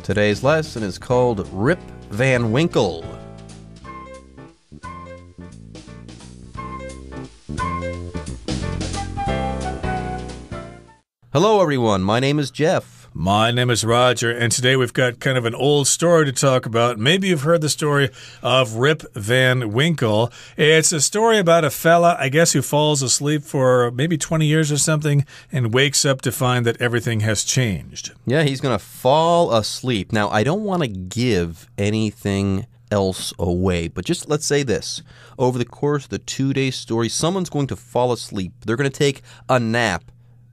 Today's lesson is called Rip Van Winkle. Hello, everyone. My name is Jeff. My name is Roger, and today we've got kind of an old story to talk about. Maybe you've heard the story of Rip Van Winkle. It's a story about a fella, I guess, who falls asleep for maybe 20 years or something and wakes up to find that everything has changed. Yeah, he's going to fall asleep. Now, I don't want to give anything else away, but just let's say this. Over the course of the 2-day story, someone's going to fall asleep. They're going to take a nap,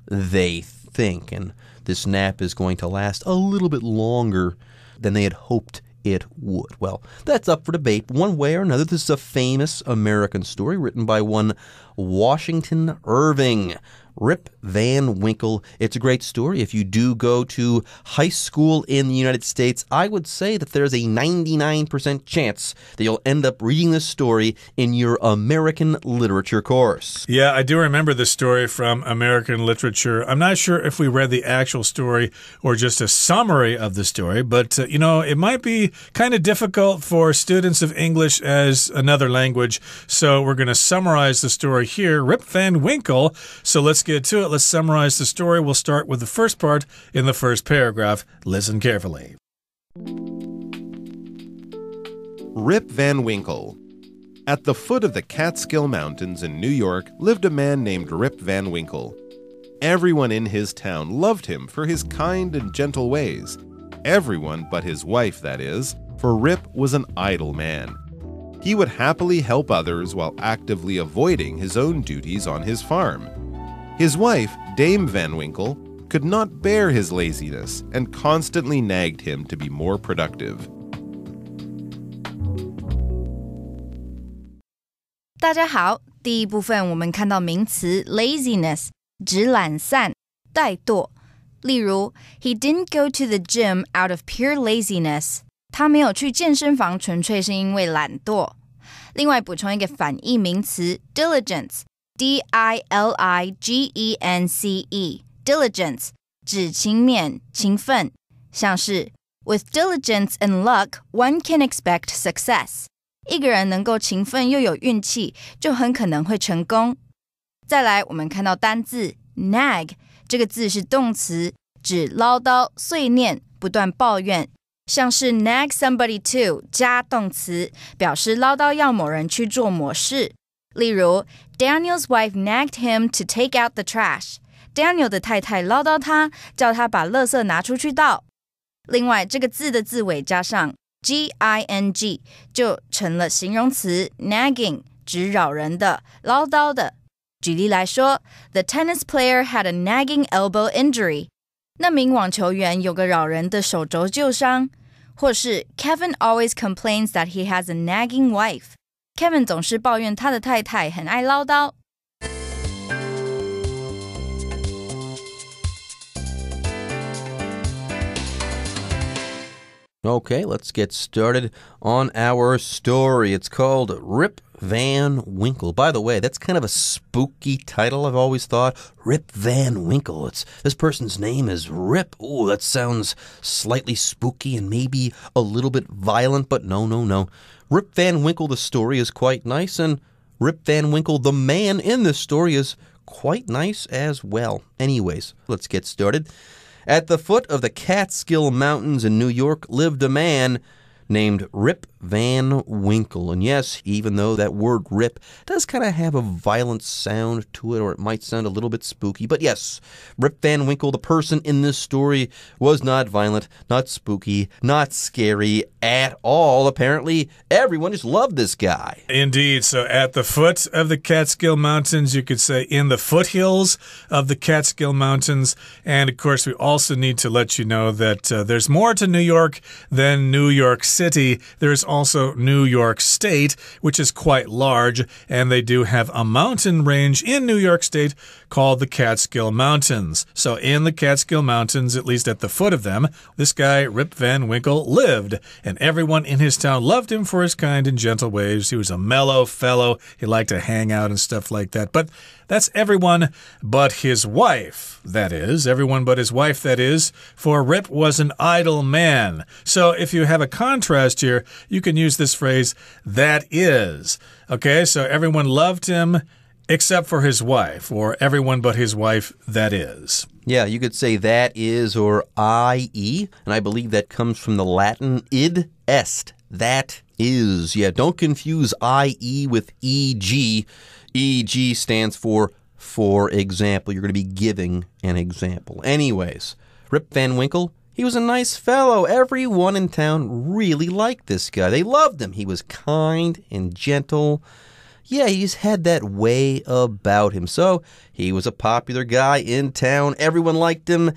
they think, and this nap is going to last a little bit longer than they had hoped it would. Well, that's up for debate one way or another. This is a famous American story written by one Washington Irving. Rip Van Winkle. It's a great story. If you do go to high school in the United States, I would say that there's a 99% chance that you'll end up reading this story in your American literature course. Yeah, I do remember this story from American literature. I'm not sure if we read the actual story or just a summary of the story, but, it might be kind of difficult for students of English as another language, so we're going to summarize the story here. Rip Van Winkle. So let's get to it. Let's summarize the story. We'll start with the first part in the first paragraph. Listen carefully. Rip Van Winkle. At the foot of the Catskill Mountains in New York lived a man named Rip Van Winkle. Everyone in his town loved him for his kind and gentle ways. Everyone but his wife, that is, for Rip was an idle man. He would happily help others while actively avoiding his own duties on his farm. His wife, Dame Van Winkle, could not bear his laziness and constantly nagged him to be more productive. 大家好，第一部分我们看到名词 laziness 指懒散、怠惰。例如 He didn't go to the gym out of pure laziness. 他没有去健身房纯粹是因为懒惰。另外补充一个反义名词 diligence D-I-L-I-G-E-N-C-E Diligence 指勤勉、勤奋，像是 With diligence and luck, one can expect success. 一个人能够勤奋又有运气，就很可能会成功。再来，我们看到单字 nag 这个字是动词，指唠叨、碎念、不断抱怨，像是 nag somebody to 加动词，表示唠叨要某人去做某事。例如 Daniel's wife nagged him to take out the trash. Daniel 的太太唠叨他，叫他把垃圾拿出去倒。另外，这个字的字尾加上 G-I-N-G 就成了形容词 nagging 指扰人的、唠叨的。举例来说 The tennis player had a nagging elbow injury. 那名网球员有个扰人的手肘旧伤。或是 Kevin always complains that he has a nagging wife.Kevin 总是抱怨他的太太很爱唠叨。Okay, let's get started on our story. It's called Rip Van Winkle. By the way, that's kind of a spooky title, I've always thought. Rip Van Winkle. This person's name is Rip. Ooh, that sounds slightly spooky and maybe a little bit violent, but no. Rip Van Winkle, the story, is quite nice, and Rip Van Winkle, the man in this story, is quite nice as well. Anyways, let's get started. At the foot of the Catskill Mountains in New York lived a man named Rip Van Winkle. And yes, even though that word rip does kind of have a violent sound to it, or it might sound a little bit spooky, but yes, Rip Van Winkle, the person in this story, was not violent, not spooky, not scary at all. Apparently, everyone just loved this guy. Indeed. So at the foot of the Catskill Mountains, you could say in the foothills of the Catskill Mountains. And of course, we also need to let you know that there's more to New York than New York City. There's also New York State, which is quite large, and they do have a mountain range in New York State called the Catskill Mountains. So in the Catskill Mountains, at least at the foot of them, this guy, Rip Van Winkle, lived, and everyone in his town loved him for his kind and gentle ways. He was a mellow fellow. He liked to hang out and stuff like that. But That's everyone but his wife, that is. Everyone but his wife, that is. For Rip was an idle man. So if you have a contrast here, you can use this phrase, that is. Okay, so everyone loved him except for his wife, or everyone but his wife, that is. Yeah, you could say that is or I-E, and I believe that comes from the Latin id est. That is. Yeah, don't confuse I-E with E-G. E-G stands for example. You're going to be giving an example. Anyways, Rip Van Winkle, he was a nice fellow. Everyone in town really liked this guy. They loved him. He was kind and gentle. Yeah, he just had that way about him. So he was a popular guy in town. Everyone liked him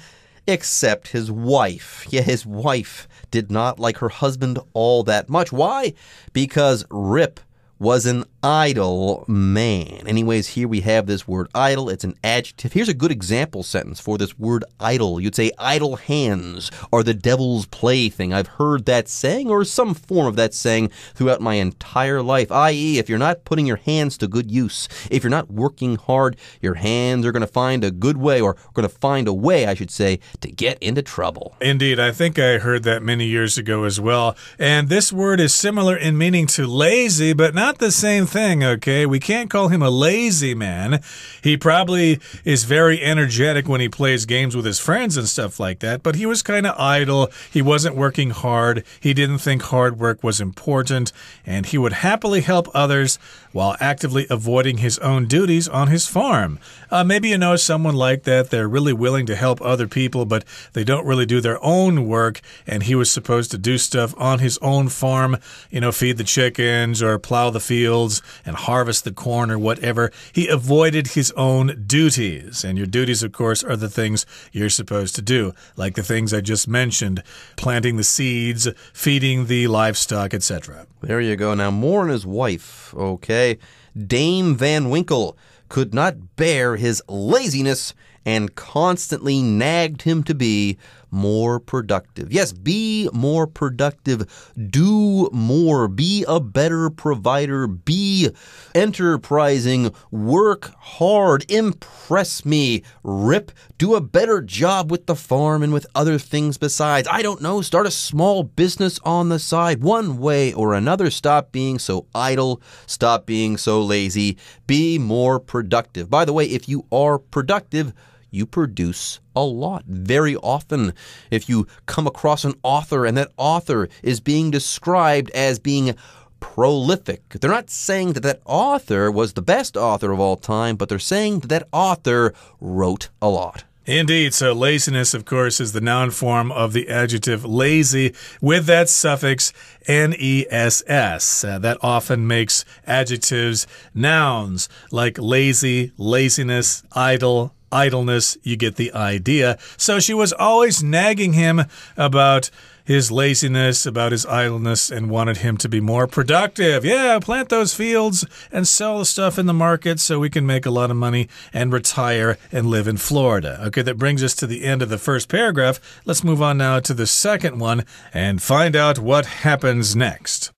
except his wife. Yeah, his wife did not like her husband all that much. Why? Because Rip was an idle man. Anyways, here we have this word idle. It's an adjective. Here's a good example sentence for this word idle. You'd say idle hands are the devil's plaything. I've heard that saying or some form of that saying throughout my entire life, i.e., if you're not putting your hands to good use, if you're not working hard, your hands are going to find a good way, or going to find a way, I should say, to get into trouble. Indeed, I think I heard that many years ago as well. And this word is similar in meaning to lazy, but not the same thing, okay? We can't call him a lazy man. He probably is very energetic when he plays games with his friends and stuff like that, but he was kind of idle. He wasn't working hard. He didn't think hard work was important, and he would happily help others while actively avoiding his own duties on his farm. Maybe you know someone like that. They're really willing to help other people, but they don't really do their own work, and he was supposed to do stuff on his own farm, you know, feed the chickens or plow the fields and harvest the corn or whatever. He avoided his own duties. And your duties, of course, are the things you're supposed to do, like the things I just mentioned, planting the seeds, feeding the livestock, etc. There you go. Now, more on his wife, okay? Dame Van Winkle could not bear his laziness and constantly nagged him to be more productive. Yes, be more productive. Do more. Be a better provider. Be enterprising. Work hard. Impress me. Rip, do a better job with the farm and with other things besides. I don't know, start a small business on the side. One way or another, stop being so idle. Stop being so lazy. Be more productive. By the way, if you are productive, you produce a lot. Very often, if you come across an author and that author is being described as being prolific, they're not saying that that author was the best author of all time, but they're saying that that author wrote a lot. Indeed. So laziness, of course, is the noun form of the adjective lazy with that suffix ness. That often makes adjectives nouns like lazy, laziness, idle, idleness. You get the idea. So she was always nagging him about his laziness, about his idleness, and wanted him to be more productive. Yeah, plant those fields and sell the stuff in the market so we can make a lot of money and retire and live in Florida. Okay, that brings us to the end of the first paragraph. Let's move on now to the second one and find out what happens next.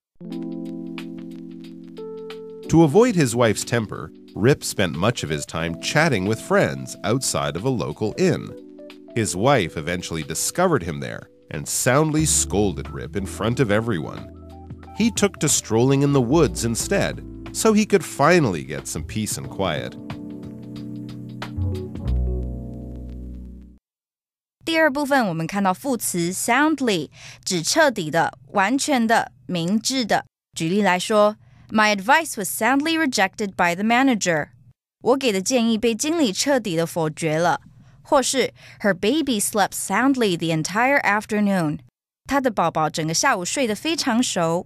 To avoid his wife's temper, Rip spent much of his time chatting with friends outside of a local inn. His wife eventually discovered him there and soundly scolded Rip in front of everyone. He took to strolling in the woods instead, so he could finally get some peace and quiet. 第二部分我们看到副词 soundly 指彻底的、完全的、明智的。举例来说 My advice was soundly rejected by the manager. 我给的建议被经理彻底的否决了。或是 Her baby slept soundly the entire afternoon. 她的宝宝整个下午睡得非常熟。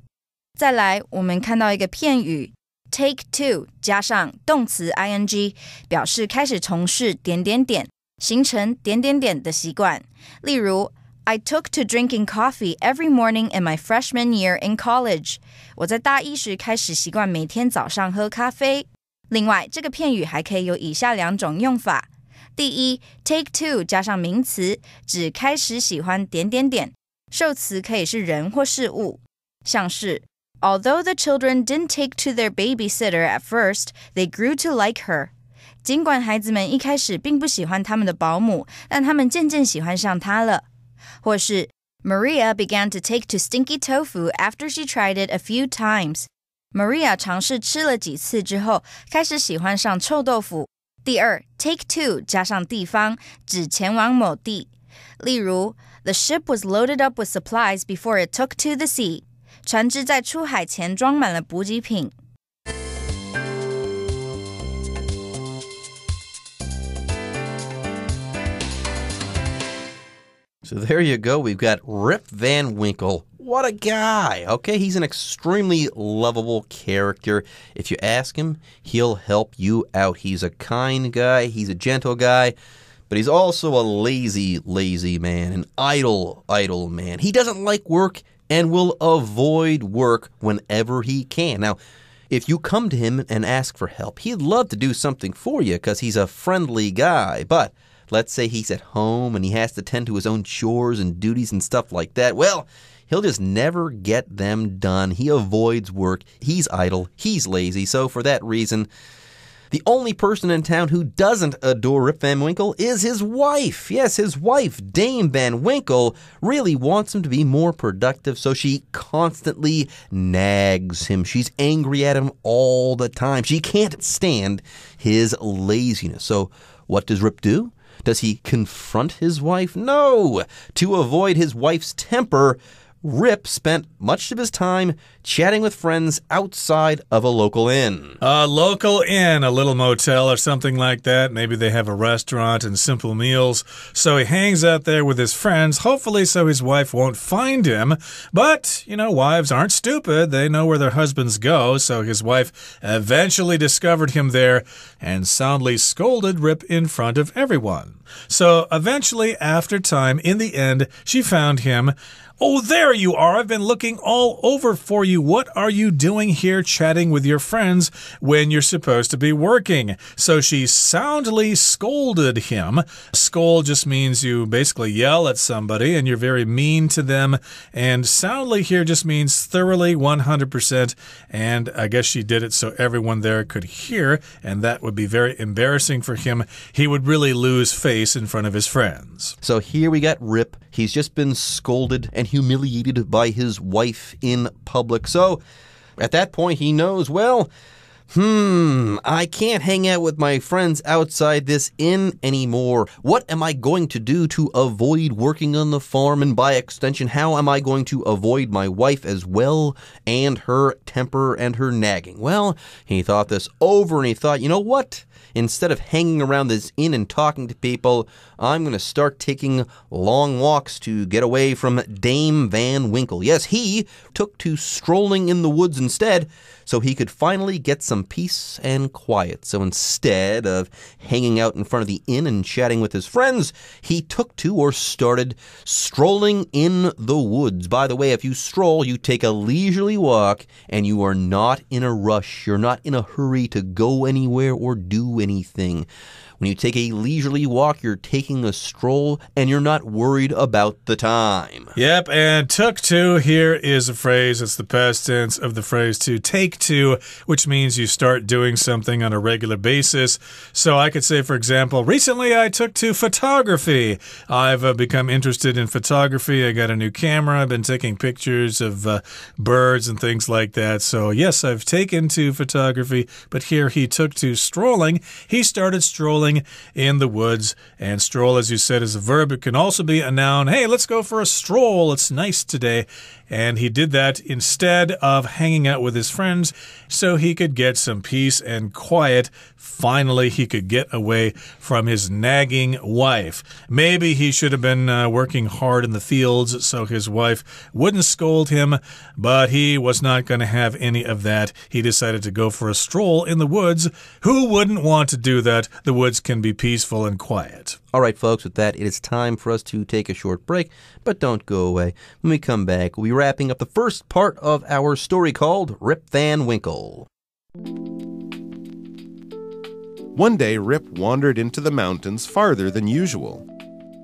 再来，我们看到一个片语 take two 加上动词 ing 表示开始从事点点点，形成点点点的习惯。例如I took to drinking coffee every morning in my freshman year in college. 我在大一时开始习惯每天早上喝咖啡。另外，这个片语还可以有以下两种用法。第一 take two 加上名词，指开始喜欢点点点，受词可以是人或事物，像是 Although the children didn't take to their babysitter at first, they grew to like her. 尽管孩子们一开始并不喜欢他们的保姆，但他们渐渐喜欢上他了。或是 Maria began to take to stinky tofu after she tried it a few times. Maria 尝试吃了几次之后，开始喜欢上臭豆腐。第二 take to 加上地方，指前往某地。例如 The ship was loaded up with supplies before it took to the sea. 船只在出海前装满了补给品。So there you go. We've got Rip Van Winkle. What a guy. Okay, he's an extremely lovable character. If you ask him, he'll help you out. He's a kind guy. He's a gentle guy. But he's also a lazy, lazy man. An idle, idle man. He doesn't like work and will avoid work whenever he can. Now, if you come to him and ask for help, he'd love to do something for you because he's a friendly guy. But let's say he's at home and he has to tend to his own chores and duties and stuff like that. Well, he'll just never get them done. He avoids work. He's idle. He's lazy. So for that reason, the only person in town who doesn't adore Rip Van Winkle is his wife. Yes, his wife, Dame Van Winkle, really wants him to be more productive, so she constantly nags him. She's angry at him all the time. She can't stand his laziness. So what does Rip do? Does he confront his wife? No! To avoid his wife's temper, Rip spent much of his time chatting with friends outside of a local inn. A local inn, a little motel or something like that. Maybe they have a restaurant and simple meals. So he hangs out there with his friends, hopefully so his wife won't find him. But, you know, wives aren't stupid. They know where their husbands go. So his wife eventually discovered him there and soundly scolded Rip in front of everyone. So eventually, after time, in the end, she found him. Oh, there you are. I've been looking all over for you. What are you doing here chatting with your friends when you're supposed to be working? So she soundly scolded him. Scold just means you basically yell at somebody and you're very mean to them. And soundly here just means thoroughly, 100%. And I guess she did it so everyone there could hear. And that would be very embarrassing for him. He would really lose face in front of his friends. So here we got Rip. He's just been scolded and humiliated by his wife in public. So at that point, he knows, well, I can't hang out with my friends outside this inn anymore. What am I going to do to avoid working on the farm? And by extension, how am I going to avoid my wife as well and her temper and her nagging? Well, he thought this over and he thought, you know what? Instead of hanging around this inn and talking to people, I'm going to start taking long walks to get away from Dame Van Winkle. Yes, he took to strolling in the woods instead, so he could finally get some peace and quiet. So instead of hanging out in front of the inn and chatting with his friends, he took to or started strolling in the woods. By the way, if you stroll, you take a leisurely walk and you are not in a rush. You're not in a hurry to go anywhere or do anything. When you take a leisurely walk, you're taking a stroll and you're not worried about the time. Yep, and took to here is a phrase. It's the past tense of the phrase to take to, which means you start doing something on a regular basis. So I could say, for example, recently I took to photography. I've become interested in photography. I got a new camera. I've been taking pictures of birds and things like that. So yes, I've taken to photography, but here he took to strolling. He started strolling in the woods, and stroll, as you said, is a verb. It can also be a noun. Hey, let's go for a stroll. It's nice today. And he did that instead of hanging out with his friends so he could get some peace and quiet. Finally, he could get away from his nagging wife. Maybe he should have been working hard in the fields so his wife wouldn't scold him, but he was not going to have any of that. He decided to go for a stroll in the woods. Who wouldn't want to do that? The woods can be peaceful and quiet. All right, folks, with that, it is time for us to take a short break, but don't go away. When we come back, we'll be wrapping up the first part of our story called Rip Van Winkle. One day, Rip wandered into the mountains farther than usual.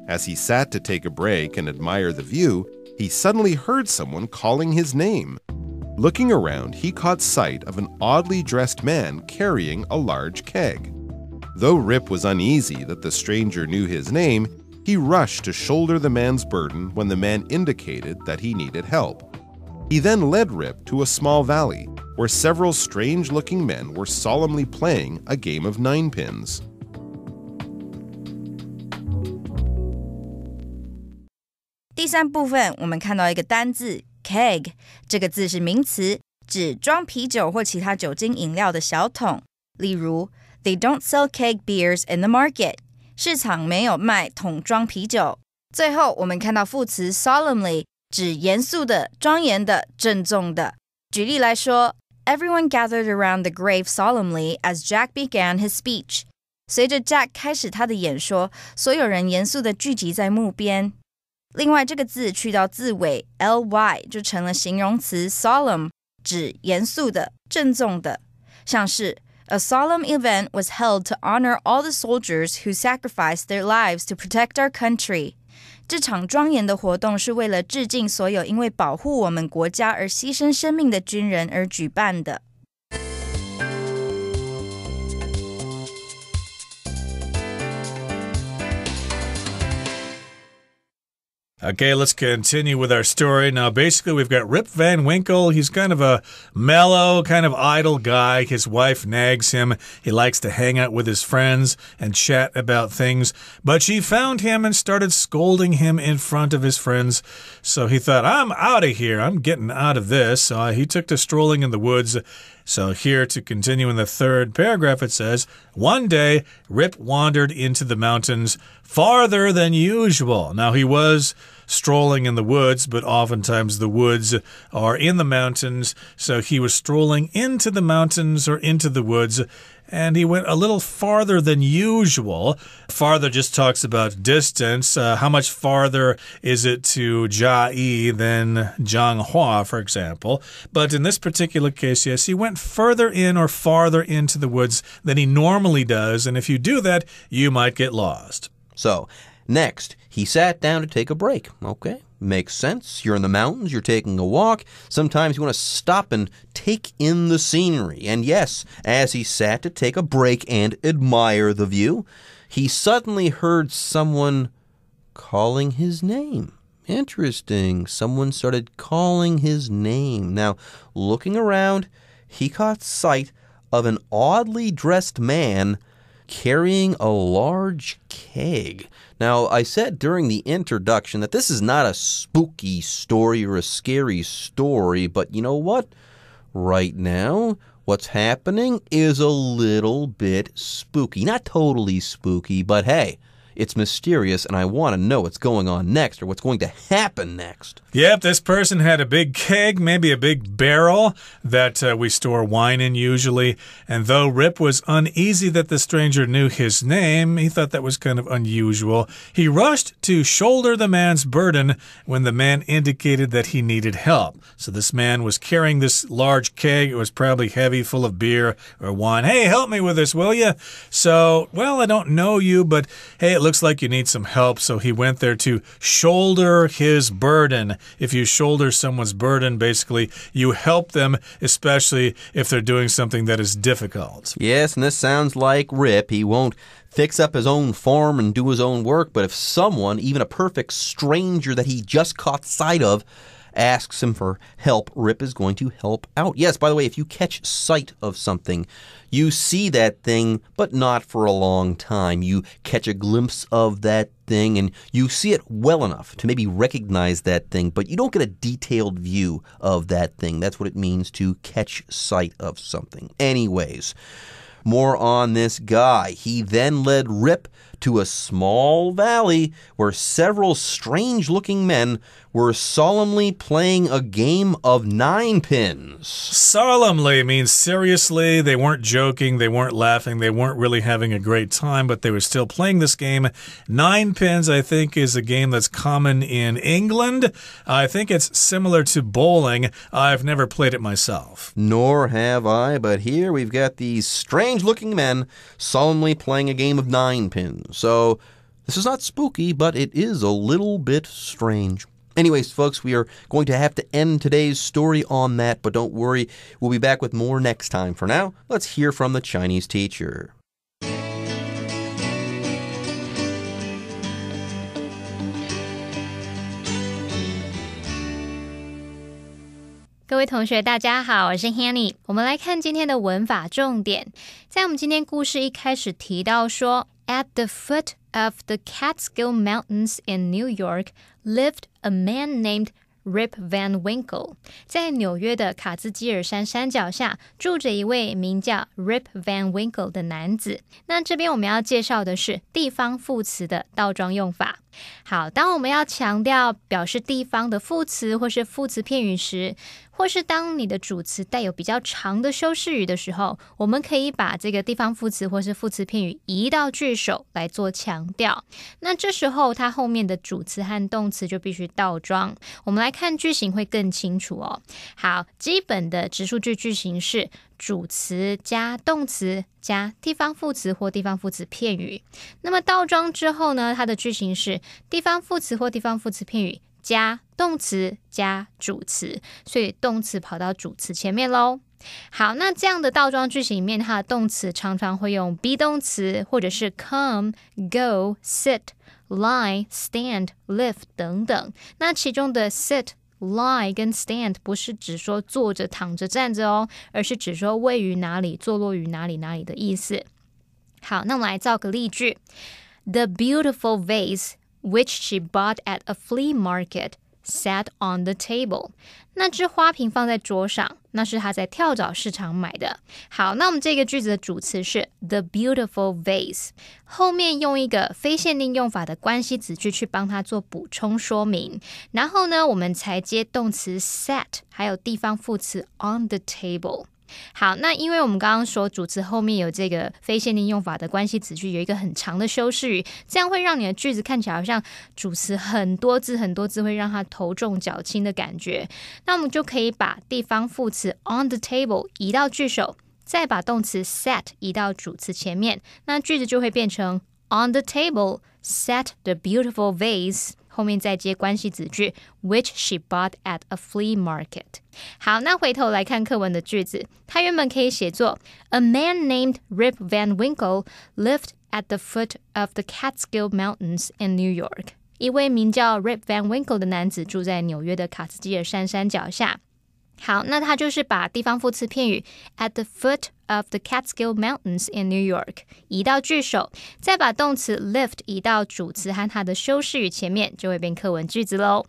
As he sat to take a break and admire the view, he suddenly heard someone calling his name. Looking around, he caught sight of an oddly dressed man carrying a large keg. Though Rip was uneasy that the stranger knew his name, he rushed to shoulder the man's burden when the man indicated that he needed help. He then led Rip to a small valley, where several strange-looking men were solemnly playing a game of ninepins. 第三部分，我们看到一个单字 keg， 这个字是名词，指装啤酒或其他酒精饮料的小桶。例如 They don't sell keg beers in the market. 市场没有卖桶装啤酒。最后，我们看到副词 solemnly， 指严肃的、庄严的、郑重的。举例来说 Everyone gathered around the grave solemnly as Jack began his speech. 随着 Jack 开始他的演说，所有人严肃地聚集在墓边。另外，这个字去到字尾 ly 就成了形容词 solemn， 指严肃的、郑重的。像是 A solemn event was held to honor all the soldiers who sacrificed their lives to protect our country. 这场庄严的活动是为了致敬所有因为保护我们国家而牺牲生命的军人而举办的。Okay, let's continue with our story. Now, basically, we've got Rip Van Winkle. He's kind of a mellow, kind of idle guy. His wife nags him. He likes to hang out with his friends and chat about things. But she found him and started scolding him in front of his friends. So he thought, I'm out of here. I'm getting out of this. So he took to strolling in the woods. So here, to continue in the third paragraph, it says, One day, Rip wandered into the mountains farther than usual. Now, he was strolling in the woods, but oftentimes the woods are in the mountains. So he was strolling into the mountains or into the woods, and he went a little farther than usual. Farther just talks about distance. How much farther is it to Jiayi than Zhanghua, for example? But in this particular case, yes, he went further in or farther into the woods than he normally does. And if you do that, you might get lost. So, next, he sat down to take a break. Okay, makes sense. You're in the mountains, you're taking a walk. Sometimes you want to stop and take in the scenery. And yes, as he sat to take a break and admire the view, he suddenly heard someone calling his name. Interesting. Someone started calling his name. Now, looking around, he caught sight of an oddly dressed man carrying a large keg. Now, I said during the introduction that this is not a spooky story or a scary story, but you know what? Right now, what's happening is a little bit spooky. Not totally spooky, but hey, it's mysterious, and I want to know what's going on next or what's going to happen next. Yep, this person had a big keg, maybe a big barrel that we store wine in usually. And though Rip was uneasy that the stranger knew his name, he thought that was kind of unusual. He rushed to shoulder the man's burden when the man indicated that he needed help. So this man was carrying this large keg. It was probably heavy, full of beer or wine. Hey, help me with this, will you? So, well, I don't know you, but hey, it looks like you need some help. So he went there to shoulder his burden. If you shoulder someone's burden, basically, you help them, especially if they're doing something that is difficult. Yes, and this sounds like Rip. He won't fix up his own farm and do his own work, but if someone, even a perfect stranger that he just caught sight of, asks him for help, Rip is going to help out. Yes, by the way, if you catch sight of something, you see that thing, but not for a long time. You catch a glimpse of that thing, and you see it well enough to maybe recognize that thing, but you don't get a detailed view of that thing. That's what it means to catch sight of something. Anyways, more on this guy. He then led Rip to a small valley where several strange-looking men were solemnly playing a game of ninepins. Solemnly means seriously. They weren't joking. They weren't laughing. They weren't really having a great time, but they were still playing this game. Ninepins, I think, is a game that's common in England. I think it's similar to bowling. I've never played it myself. Nor have I, but here we've got these strange-looking men solemnly playing a game of ninepins. So this is not spooky, but it is a little bit strange. Anyways, folks, we are going to have to end today's story on that, but don't worry, we'll be back with more next time. For now, let's hear from the Chinese teacher. 各位同学大家好，我是 Hanny。 我们来看今天的文法重点。在我们今天故事一开始提到说 At the foot of the Catskill Mountains in New York lived a man named Rip Van Winkle。 在纽约的卡兹基尔山山脚下住着一位名叫 Rip Van Winkle 的男子。那这边我们要介绍的是地方副词的倒装用法。好，当我们要强调表示地方的副词或是副词片语时，或是当你的主词带有比较长的修饰语的时候，我们可以把这个地方副词或是副词片语移到句首来做强调。那这时候它后面的主词和动词就必须倒装。我们来看句型会更清楚哦。好，基本的直述句句型是主词加动词加地方副词或地方副词片语。那么倒装之后呢，它的句型是地方副词或地方副词片语加动词加主词，所以动词跑到主词前面咯。好，那这样的倒装句型里面，它的动词常常会用 be 动词或者是 come, go, sit, lie, stand, live 等等。那其中的 sit、lie 跟 stand 不是只说坐着、躺着、站着哦，而是只说位于哪里、坐落于哪里、哪里的意思。好，那我们来造个例句。The beautiful vase which she bought at a flea market sat on the table。 那只花瓶放在桌上，那是她在跳蚤市场买的。好，那我们这个句子的主词是 the beautiful vase， 后面用一个非限定用法的关系子句去帮它做补充说明，然后呢我们才接动词 sat 还有地方副词 on the table。好，那因为我们刚刚说主词后面有这个非限定用法的关系子句，有一个很长的修饰语，这样会让你的句子看起来好像主词很多字，会让它头重脚轻的感觉。那我们就可以把地方副词 on the table 移到句首，再把动词 sat 移到主词前面，那句子就会变成 on the table sat the beautiful vase，后面再接关系子句 which she bought at a flea market。 好，那回头来看课文的句子，它原本可以写作 A man named Rip Van Winkle lived at the foot of the Catskill Mountains in New York。 一位名叫 Rip Van Winkle 的男子住在纽约的卡兹基尔山山脚下。好，那他就是把地方副词片语 at the foot of the Catskill Mountains in New York 移到句首，再把动词 lift 移到主词和它的修饰语前面，就会变课文句子咯。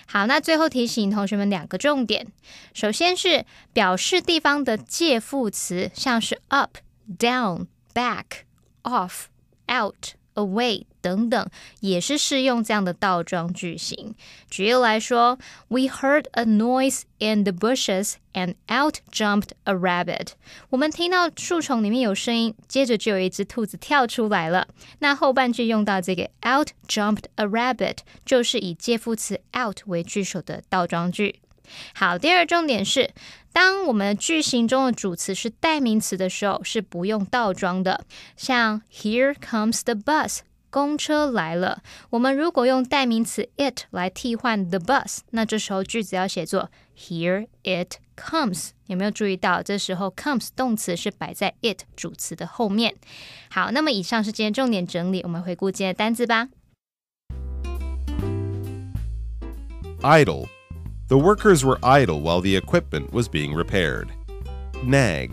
好，那最后提醒同学们两个重点。首先是表示地方的介副词，像是 up, down, back, off, out,away 等等，也是适用这样的倒装句型。举例来说 We heard a noise in the bushes and out jumped a rabbit。 我们听到树丛里面有声音，接着就有一只兔子跳出来了。那后半句用到这个 out jumped a rabbit， 就是以介副词 out 为句首的倒装句。好，第二重点是当我们句型中的主词是代名词的时候，是不用倒装的。像 Here comes the bus， 公车来了，我们如果用代名词 it 来替换 the bus， 那这时候句子要写作 Here it comes。 有没有注意到这时候 comes 动词是摆在 it 主词的后面。好，那么以上是今天重点整理，我们回顾今天的单字吧。 Idle。The workers were idle while the equipment was being repaired. Nag.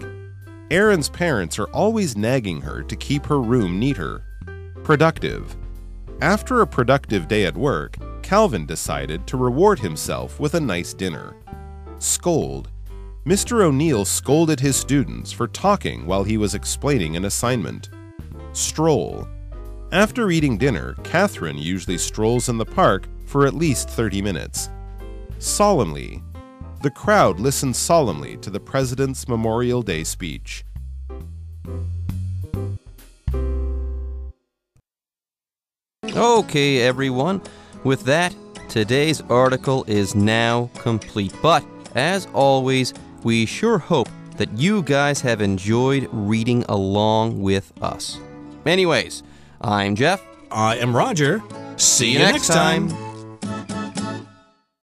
Erin's parents are always nagging her to keep her room neater. Productive. After a productive day at work, Calvin decided to reward himself with a nice dinner. Scold. Mr. O'Neill scolded his students for talking while he was explaining an assignment. Stroll. After eating dinner, Catherine usually strolls in the park for at least 30 minutes. Solemnly. The crowd listened solemnly to the President's Memorial Day speech. Okay, everyone. With that, today's article is now complete. But, as always, we sure hope that you guys have enjoyed reading along with us. Anyways, I'm Jeff. I am Roger. See you next time.